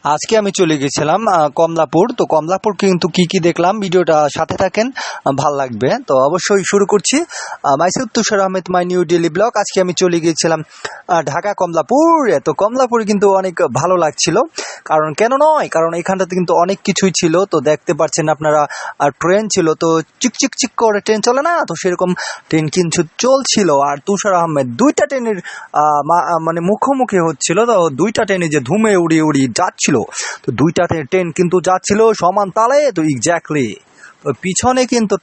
আজকে আমি চলে গেছিলাম কমলাপুর। তো কমলাপুর কিন্তু কি কি দেখলাম, ভিডিওটা সাথে থাকেন, ভাল লাগবে। তো অবশ্যই শুরু করছি। Myself Tushar Ahmed, my new daily blog. আজকে আমি চলে গিয়েছিলাম ঢাকা কমলাপুরে। তো কমলাপুরে কিন্তু অনেক ভালো লাগছিল, কারণ কেন নয়, কারণ এখানটাতে কিন্তু অনেক কিছুই ছিল। তো দেখতে পাচ্ছেন আপনারা, ট্রেন ছিল, তো চিক চিক করে ট্রেন চলে না, তো সেরকম ট্রেন কিন্তু চলছিল। আর তুষার আহমেদ দুইটা ট্রেনের মানে মুখোমুখি হচ্ছিল। তো দুইটা ট্রেনে যে ধুমে উড়িয়ে উড়িয়ে যাচ্ছিল, তো দুইটা ট্রেন কিন্তু যাচ্ছিল সমান তালে। তো এক্স্যাক্টলি তো পিছনে কিন্তু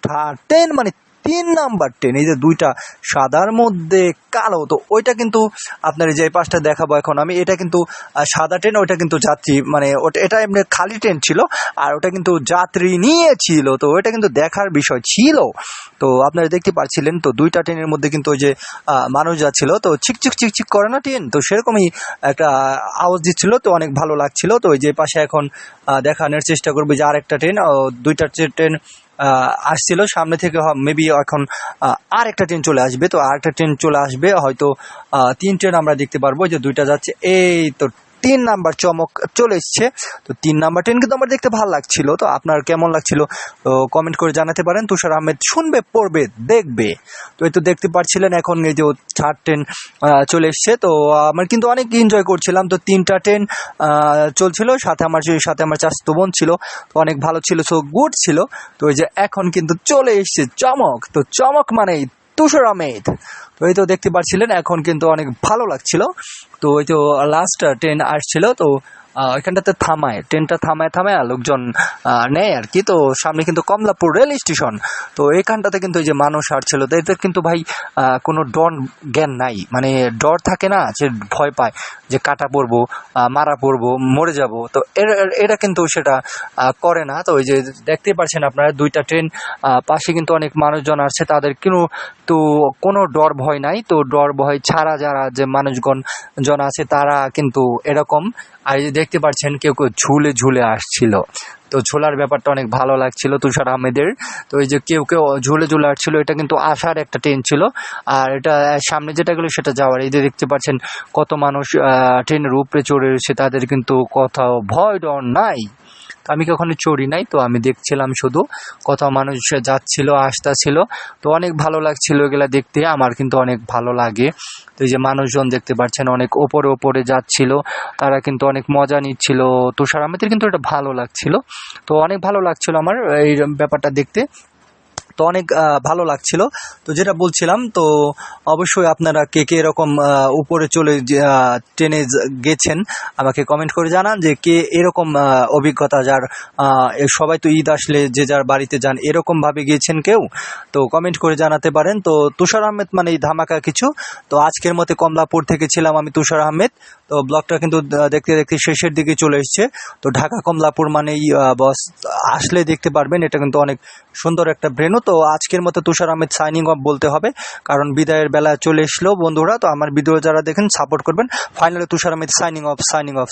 ট্রেন মানে 3 নাম্বার ট্রেন, এই যে দুইটা সাদার মধ্যে কালো, তো ওইটা কিন্তু আপনার যে পাশটা দেখাবো এখন আমি, এটা কিন্তু সাদা ট্রেন, ওইটা কিন্তু যাত্রী মানে ওটা, এটা এমনি খালি ট্রেন ছিল, আর ওটা কিন্তু যাত্রী নিয়েছিল। তো ওইটা কিন্তু দেখার বিষয় ছিল। তো আপনারা দেখতে পাচ্ছিলেন, তো দুইটা ট্রেনের মধ্যে কিন্তু ওই যে মানুষ যাচ্ছিল, তো চিক করে না ট্রেন, তো সেরকমই একটা আওয়াজ দিচ্ছিল। তো অনেক ভালো লাগছিল। তো ওই যে পাশে এখন দেখানোর চেষ্টা করবো যে আরেকটা ট্রেন, দুইটা ট্রেন আসছিল সামনে থেকে। মেবি এখন আরেকটা ট্রেন চলে আসবে। তো আরেকটা ট্রেন চলে আসবে হয়তো, 3 ট্রেন আমরা দেখতে পারবো, যে দুইটা যাচ্ছে। এই তো 3 নাম্বার চমক চলে এসছে। তো 3 নাম্বার ট্রেন কিন্তু আমার দেখতে ভালো লাগছিল। তো আপনার কেমন লাগছিল তো কমেন্ট করে জানাতে পারেন। তুষার আহমেদ শুনবে, পড়বে, দেখবে। তো এই তো দেখতে পাচ্ছিলেন এখন এই যে 4 ট্রেন চলে এসছে। তো আমার কিন্তু অনেক এনজয় করছিলাম। তো 3টা ট্রেন চলছিল, সাথে আমার চাচাতো বোন ছিল। তো অনেক ভালো ছিল, সো গুড ছিল। তো এই যে এখন কিন্তু চলে এসছে চমক। তো চমক মানেই তুষার আহমেদ। তো এই তো দেখতে পাচ্ছিলেন, এখন কিন্তু অনেক ভালো লাগছিল। তো ওই তো লাস্ট ট্রেন আসছিল। তো এখানটাতে ট্রেনটা থামায় লোকজন নেয় আর কি। তো সামনে কিন্তু কমলাপুর রেল স্টেশন। তো এইখানটাতে কিন্তু এই যে মানুষ আসছিল। তো এদের কিন্তু ভাই কোনো ডর জ্ঞান নাই, মানে ডর থাকে না, যে ভয় পায় যে কাটা পড়বো, মারা পড়বো, মরে যাব। তো এরা কিন্তু সেটা করে না। তো ওই যে দেখতে পাচ্ছেন আপনারা, দুইটা ট্রেন পাশে কিন্তু অনেক মানুষজন আসছে, তাদের তো কোনো ডর ভয় নাই। তো ডর ভয় ছাড়া যারা যে মানুষজন আছে, তারা কিন্তু এরকম। আর এই যে দেখতে পাচ্ছেন কেউ ঝুলে ঝুলে আসছিল। তো ঝোলার ব্যাপারটা অনেক ভালো লাগছিল তুষার আহমেদের। তো এই যে কেউ ঝুলে ঝুলে আসছিল, এটা কিন্তু আসার একটা ট্রেন ছিল। আর এটা সামনে যেটা গেলো সেটা যাওয়ার। এই যে দেখতে পাচ্ছেন কত মানুষ ট্রেনের উপরে চড়ে রয়েছে, তাদের কিন্তু কোথাও ভয় ডর নাই। তো আমি কখনো চড়ি নাই, তো আমি দেখছিলাম শুধু। কত মানুষ যাচ্ছিল, আসতেছিল। তো অনেক ভালো লাগছিল এগুলা দেখতে, আমার কিন্তু অনেক ভালো লাগে। তো এই যে মানুষজন দেখতে পাচ্ছেন অনেক ওপরে যাচ্ছিল, তারা কিন্তু অনেক মজা নিচ্ছিল। তুষার আহমেদের কিন্তু এটা ভালো লাগছিল। তো অনেক ভালো লাগছিল আমার এই ব্যাপারটা দেখতে। তো অনেক ভালো লাগছিল। তো যেটা বলছিলাম, তো অবশ্যই আপনারা কে কে এরকম উপরে চলে ট্রেনে গেছেন, আমাকে কমেন্ট করে জানান যে কে এরকম অভিজ্ঞতা, যার সবাই তো ঈদ আসলে যে যার বাড়িতে যান, এরকম ভাবে গিয়েছেন কেউ, তো কমেন্ট করে জানাতে পারেন। তো তুষার আহমেদ মানে এই ধামাকা কিছু। তো আজকের মতো কমলাপুর থেকে ছিলাম আমি, তুষার আহমেদ। তো ব্লগটা কিন্তু দেখতে দেখতে শেষের দিকে চলে এসছে। তো ঢাকা কমলাপুর মানেই বস আসলে দেখতে পারবেন, এটা কিন্তু অনেক সুন্দর একটা ভেন্যু। তো আজকের মতো তুষার আহমেদ সাইনিং অফ বলতে হবে, কারণ বিদায়ের বেলা চলে এসলো বন্ধুরা। তো আমার ভিডিও যারা দেখেন সাপোর্ট করবেন। ফাইনালি তুষার আহমেদ সাইনিং অফ।